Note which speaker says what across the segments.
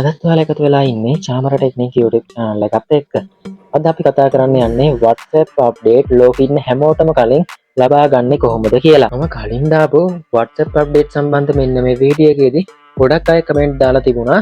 Speaker 1: අදත් ඔයාලා එකතු වෙලා ඉන්නේ චාමර ටෙක්නික් YouTube channel එකත් එක්ක. අද අපි කතා කරන්න යන්නේ WhatsApp update ලෝකෙ ඉන්න හැමෝටම කලින් ලබා ගන්නේ කොහොමද කියලා. මම කලින් දාපු WhatsApp update සම්බන්ධ මෙන්න මේ වීඩියෝ එකේදී ගොඩක් අය කමෙන්ට් දාලා තිබුණා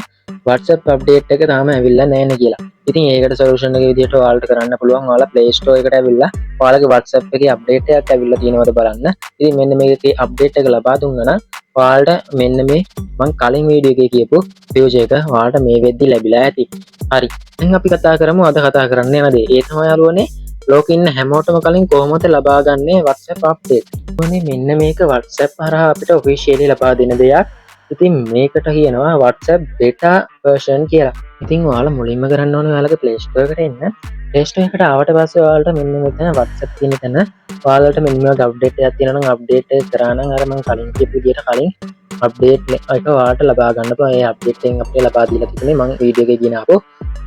Speaker 1: WhatsApp update එක තාම ඇවිල්ලා නැහැ නේ කියලා. ඉතින් ඒකට සොලියුෂන් එක විදිහට ඔයාලට කරන්න පුළුවන්. ඔයාලා Play Store එකට ඇවිල්ලා ඔයාලගේ WhatsApp එකේ අප්ඩේට් එකක් ඇවිල්ලා තියෙනවද බලන්න. ඉතින් මෙන්න මේකේ අප්ඩේට් එක ලබා දුන්නා නම් ඔයාලට මෙන්න මේ මම කලින් වීඩියෝ එකේ කියපු ෆියුචර් එක ඔයාලට මේ වෙද්දි ලැබිලා ඇති. හරි. දැන් අපි කතා කරමු අද කතා කරන්න යන දේ. ඒ තමයි යාළුවනේ ලෝකෙ ඉන්න හැමෝටම කලින් කොහොමද ලබා ගන්නේ WhatsApp අප්ඩේට්. මෙන්න මේක WhatsApp හරහා අපිට ඔෆිෂියලි ලබා දෙන දෙයක්. ඉතින් මේකට කියනවා WhatsApp beta version කියලා. ඉතින් ඔයාලා මුලින්ම කරන්න ඕනේ ඔයාලගේ Play Store එකට එන්න. Play Store එකට ආවට පස්සේ ඔයාලට මෙන්න මෙතන WhatsApp කියන තැන ඔයාලට මෙන්න මේ අප්ඩේට් එකක් තියෙනවා නම් අප්ඩේට් එක කරා නම් අර මම කලින් කියපු විදිහට කලින් අප්ඩේට් එක ඔයාලට ලබා ගන්න පුළුවන්. ඒ අප්ඩේට් එකෙන් අපිට ලබා දීලා තිබුණේ මම වීඩියෝ එකේ ගෙන ආපු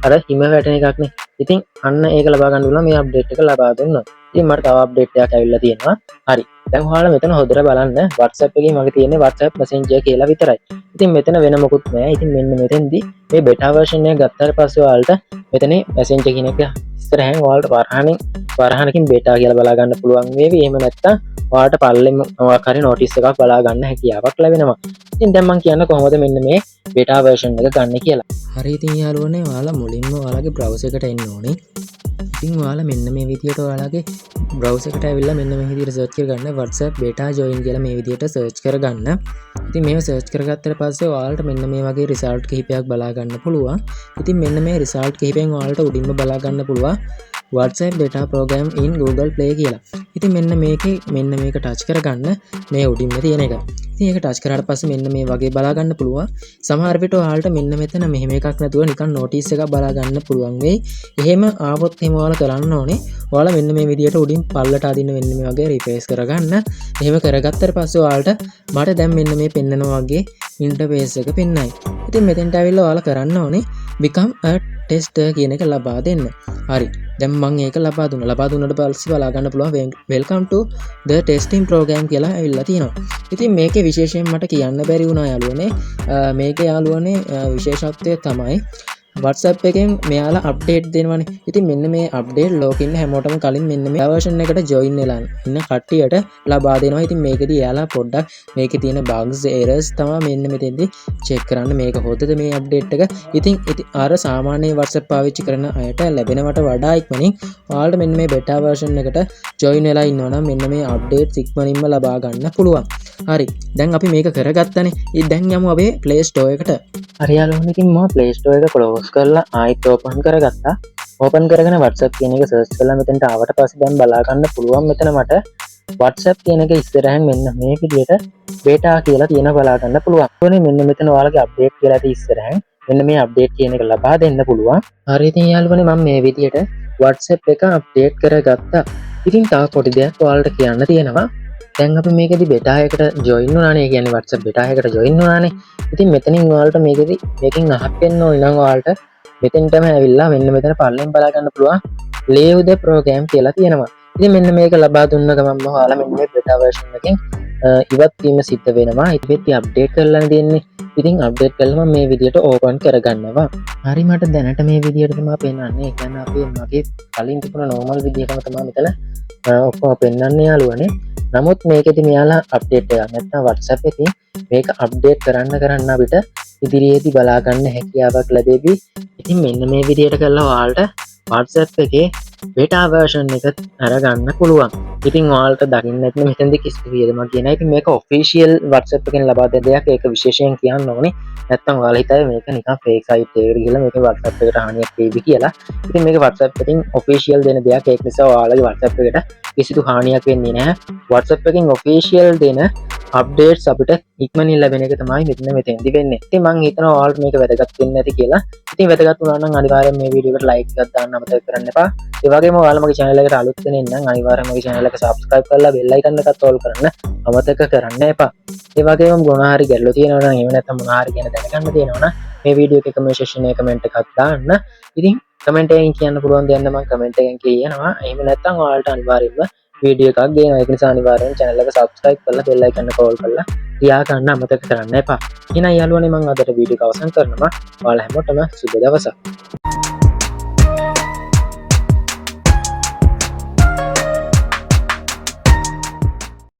Speaker 1: අර හිම වැටෙන එකක් නේ. ඉතින් අන්න ඒක ලබා ගන්න පුළුවන් මේ අප්ඩේට් එක ලබා දුන්නා. ඉතින් මට තව අප්ඩේට් එකක් ඇවිල්ලා තියෙනවා. හරි. දැන් ඔයාලා මෙතන හොදට බලන්න WhatsApp එකේ මගේ තියෙන්නේ WhatsApp Messenger කියලා විතරයි. ඉතින් මෙතන වෙන මොකුත් නැහැ. ඉතින් මෙන්න මෙතෙන්දී මේ beta version එක ගත්තාට පස්සේ ඔයාලට මෙතන Messenger කියන එක ඉස්සරහින් ඔයාලට වරහනකින් beta කියලා බලා ගන්න පුළුවන් වේවි. එහෙම නැත්නම් ඔයාලට පල්ලෙම මොකක් හරි notice එකක් බලා ගන්න හැකියාවක් ලැබෙනවා. ඉතින් දැන් මම කියන්න කොහොමද මෙන්න මේ beta version එක ගන්න කියලා.
Speaker 2: හරි ඉතින් යාළුවනේ ඔයාලා මුලින්ම ඔයාලගේ browser එකට එන්න ඕනේ. ඉතින් ඔයාලා මෙන්න මේ විදිහට ඔයාලගේ browser එකට ඇවිල්ලා මෙන්න මේ විදිහට search කරගන්න WhatsApp beta join කියලා මේ විදිහට search කරගන්න. ඉතින් මේව search කරගත්තට පස්සේ ඔයාලට මෙන්න මේ වගේ result කිහිපයක් බලා ගන්න පුළුවන්. ඉතින් මෙන්න මේ result කිහිපෙන් ඔයාලට උඩින්ම බලා ගන්න පුළුවන් WhatsApp beta program in Google Play කියලා. ඉතින් මෙන්න මේකේ මෙන්න මේක touch කරගන්න මේ උඩින්ම තියෙන එක. ඉතින් ඒක touch කරාට පස්සේ මෙන්න මේ වගේ බලා ගන්න පුළුවන්. සමහර විට ඔයාලට මෙන්න මෙතන මෙහෙම එකක් නැතුව නිකන් notice එකක් බලා ගන්න පුළුවන් වෙයි. එහෙම ආවොත් එහෙම ඔයාලා කරන්න ඕනේ. ඔයාලා මෙන්න මේ විදියට උඩින් පල්ලට අදින්න මෙන්න මේ වගේ refresh කරගන්න. එහෙම කරගත්තට පස්සේ ඔයාලට මට දැන් මෙන්න මේ පෙන්නනවා වගේ interface එක පෙන්නයි. ඉතින් මෙතෙන්ට ඇවිල්ලා ඔයාලා කරන්න ඕනේ become a tester කියන එක ලබා දෙන්න. හරි. දැන් මම ඒක ලබා දුන්නාට පස්සේ බලා ගන්න පුළුවන් welcome to the testing program කියලා ඇවිල්ලා තියෙනවා. ඉතින් මේකේ විශේෂයෙන් මට කියන්න බැරි වුණා යාළුවනේ. මේකේ යාළුවනේ විශේෂත්වය තමයි WhatsApp එකෙන් මෙයාලා අප්ඩේට් දෙනවනේ. ඉතින් මෙන්න මේ අප්ඩේට් ලෝකෙ ඉන්න හැමෝටම කලින් මෙන්න මේ version එකට join වෙලා ඉන්න කට්ටියට ලබා දෙනවා. ඉතින් මේකෙදි එයාලා පොඩ්ඩක් මේකේ තියෙන bugs errors තමයි මෙන්න මෙතෙන්දී check කරන්න මේක හොදද මේ අප්ඩේට් එක. ඉතින් අර සාමාන්‍ය WhatsApp පාවිච්චි කරන අයට ලැබෙනවට වඩා ඉක්මනින් ඔයාලට මෙන්න මේ beta version එකට join වෙලා ඉන්නවා නම් මෙන්න මේ අප්ඩේට්ස් ඉක්මනින්ම ලබා ගන්න පුළුවන්. හරි. දැන් අපි මේක කරගත්තානේ. ඉතින් දැන් යමු අපි Play Store එකට.
Speaker 1: හරි යාළුවනේ ඉතින් මම Play Store එක close කරලා ආයෙත් open කරගත්තා. open කරගෙන WhatsApp කියන එක search කරලා මෙතනට ආවට පස්සේ දැන් බලා ගන්න පුළුවන් මෙතන මට WhatsApp කියන එක ඉස්සරහින් මෙන්න මේ විදිහට beta කියලා තියෙන බලා ගන්න පුළුවන්. ඒකනේ මෙන්න මෙතන ඔයාලගේ update කියලා ඇති ඉස්සරහින් මෙන්න මේ update කියන එක ලබා දෙන්න පුළුවන්. හරි ඉතින් යාළුවනේ මම මේ විදිහට WhatsApp එක update කරගත්තා. ඉතින් තව පොඩි දෙයක් ඔයාලට කියන්න තියෙනවා. දැන් අපි මේකෙදි beta එකට join වුණානේ. ඒ කියන්නේ WhatsApp beta එකට join වුණානේ. ඉතින් මෙතනින් ඔයාලට මේකෙදි මේකෙන් අහක් වෙන්න ඕනේ නම් ඔයාලට මෙතෙන්ටම ඇවිල්ලා මෙන්න මෙතන පල්ලෙන් බලා ගන්න පුළුවන් leave the program කියලා තියෙනවා. ඉතින් මෙන්න මේක ලබා දුන්න ගමන්ම ඔයාලා මෙන්න මේ beta version එකෙන් ඉවත් වීම සිද්ධ වෙනවා. ඉතින් අප්ඩේට් කරලා දෙන්නේ. ඉතින් අප්ඩේට් කළාම මේ විදියට ඕපන් කරගන්නවා. හරි මට දැනට මේ විදියට තමයි පෙන්වන්නේ. ඒ කියන්නේ අපි මගේ කලින් තිබුණ normal විදියටම තමයි මෙතන ඔක්කොම පෙන්වන්නේ යාළුවනේ. නමුත් මේකෙදි මෙයාලා අප්ඩේට් එකක් නැත්නම් WhatsApp එකේ මේක අප්ඩේට් කරන්න අපිට ඉදිරියේදී බලා ගන්න හැකියාවක් ලැබෙවි. ඉතින් මෙන්න මේ විදියට කළා ඔයාලට WhatsApp එකේ beta version එක අරගන්න පුළුවන්. ඉතින් ඔයාලට දකින්න නැත්නම් මෙතෙන්දි කිසි විදියකට කියන එක මේක official WhatsApp එකෙන් ලබා දෙන දෙයක්. ඒක විශේෂයෙන් කියන්න ඕනේ. නැත්නම් ඔයාලා හිතයි මේක නිකන් fake site එකකට ගිහලා මේක WhatsApp එකට හානියක් වෙයිද කියලා. ඉතින් මේක WhatsApp එකෙන් official දෙන දෙයක්. ඒක නිසා ඔයාලගේ WhatsApp එකට කිසිදු හානියක් වෙන්නේ නැහැ. WhatsApp එකෙන් official දෙන updates අපිට ඉක්මනින් ලැබෙන එක තමයි මෙතෙන්දි වෙන්නේ. ඉතින් මම හිතනවා ඔයාලට මේක වැදගත් වෙන්නේ නැති කියලා. ඉතින් වැදගත් වුණා නම් අනිවාර්යෙන් මේ වීඩියෝ එකට like එකක් දාන්න අමතක කරන්න එපා. ඒ වගේම ඔයාලා මගේ channel එකට අලුත් කෙනෙක් නම් අනිවාර්යයෙන්ම මගේ channel එක subscribe කරලා bell icon එකත් all කරන්න අමතක කරන්න එපා. ඒ වගේම මොනවා හරි ගැටලු තියෙනවා නම් එහෙම නැත්නම් මොනවා හරි ගැන දැනගන්න තියෙනවා නම් මේ වීඩියෝ එකේ comment section එකේ comment එකක් දාන්න. ඉතින් comment එකෙන් කියන්න පුළුවන් දෙයක් නම් මම comment එකෙන් කියනවා. එහෙම නැත්නම් ඔයාලට අනිවාර්යයෙන්ම වීඩියෝ එකක් ගේනවා. ඒක නිසා අනිවාර්යෙන් channel එක subscribe කරලා bell icon එක call කරලා තියාගන්න අමතක කරන්න එපා. එහෙනම් යාළුවනේ මම අදට වීඩියෝ එක අවසන් කරනවා. ඔයාලා හැමෝටම සුබ දවසක්.